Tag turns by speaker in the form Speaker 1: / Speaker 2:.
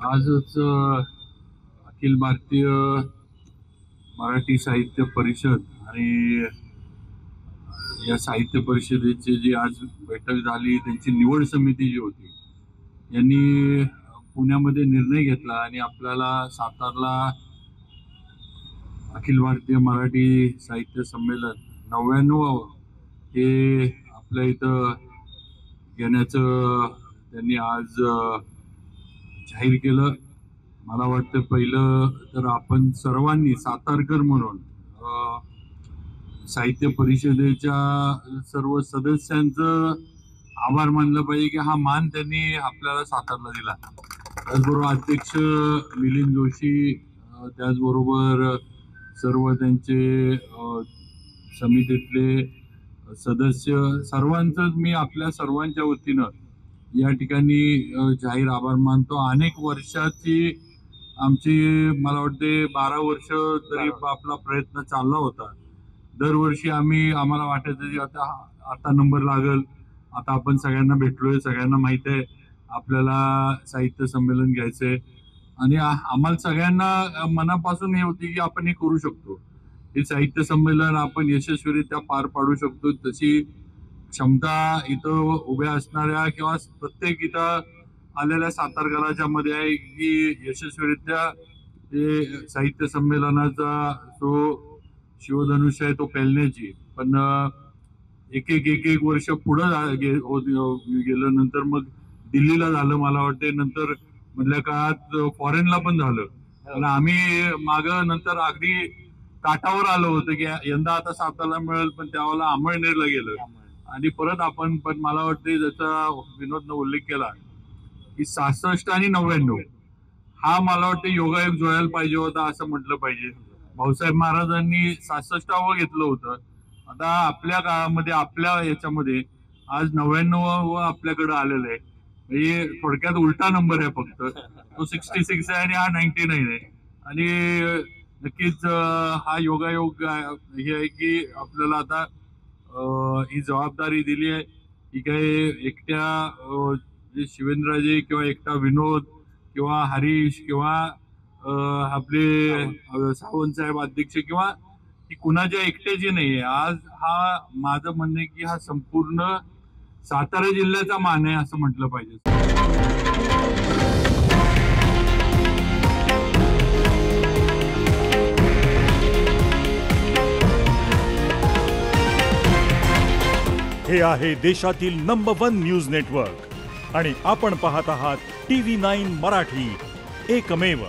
Speaker 1: आजच अखिल भारतीय मराठी साहित्य परिषद आणि या साहित्य परिषदेची जी आज बैठक झाली त्यांची निवड समिती जी होती यांनी पुण्यामध्ये निर्णय घेतला आणि आपल्याला सातारला अखिल भारतीय मराठी साहित्य संमेलन 99 हे आपल्या इथं घेण्याचं त्यांनी आज जाहीर केलं। मला वाटतं पहिलं तर आपण सर्वांनी सातारकर म्हणून साहित्य परिषदेच्या सर्व सदस्यांचं आभार मानलं पाहिजे की हा मान त्यांनी आपल्याला सातारला दिला। त्याचबरोबर अध्यक्ष मिलिंद जोशी, त्याचबरोबर सर्व त्यांचे समितीतले सदस्य सर्वांचं मी आपल्या सर्वांच्या वतीनं या ठिकाणी जाहीर आभार मानतो। अनेक वर्षाची आमची मला वाटते 12 वर्ष तरी आपला प्रयत्न चालला होता। दरवर्षी आम्हाला वाटायचं की आता नंबर लागल, आता आपण सगळ्यांना भेटलोय, सगळ्यांना माहित आहे आपल्याला साहित्य संमेलन घ्यायचंय आणि आम्हाला सगळ्यांना मनापासून हे होती की आपण हे करू शकतो, हे साहित्य संमेलन आपण यशस्वीरित्या पार पाडू शकतो। तशी क्षमता इथं उभ्या असणाऱ्या किंवा प्रत्येक इथं आलेल्या सातारकरांच्या मध्ये आहे की यशस्वीरित्या ते साहित्य संमेलनाचा जो शिवधनुष्य आहे तो पेलण्याची। पण एक एक वर्ष पुढं गेलं, नंतर मग दिल्लीला झालं, मला वाटते नंतर मधल्या काळात फॉरेनला पण झालं आणि आम्ही माग नंतर अगदी काठावर आलो होतं की यंदा आता सातारला मिळेल, पण त्यावेळेला अमळनेरला गेलं आणि परत आपण। पण मला वाटते ज्याचा विनोदनं उल्लेख केला की 66 आणि 99 हा मला वाटतं योगायोग जुळायला पाहिजे होता असं म्हटलं पाहिजे। भाऊसाहेब महाराजांनी 66वं घेतलं होतं, आता आपल्या काळामध्ये आपल्या याच्यामध्ये आज 99वं आपल्याकडे आलेलं आहे, म्हणजे थोडक्यात उलटा नंबर आहे, फक्त तो 66 आहे आणि हा 99 आहे। आणि नक्कीच हा योगायोग हे आहे की आपल्याला आता ही जबाबदारी दिली आहे। ही काही एकट्या शिवेंद्रजी किंवा एकटा विनोद किंवा हरीश किंवा आपले सावंत साहेब अध्यक्ष किंवा ही कुणाच्या एकट्याची नाहीये। आज हा माझं म्हणणं आहे की हा संपूर्ण सातारा जिल्ह्याचा मान आहे असं म्हटलं पाहिजे।
Speaker 2: हे आहे देशातील नंबर 1 न्यूज नेटवर्क आणि आपण पाहत आहात TV9 मराठी, एकमेव।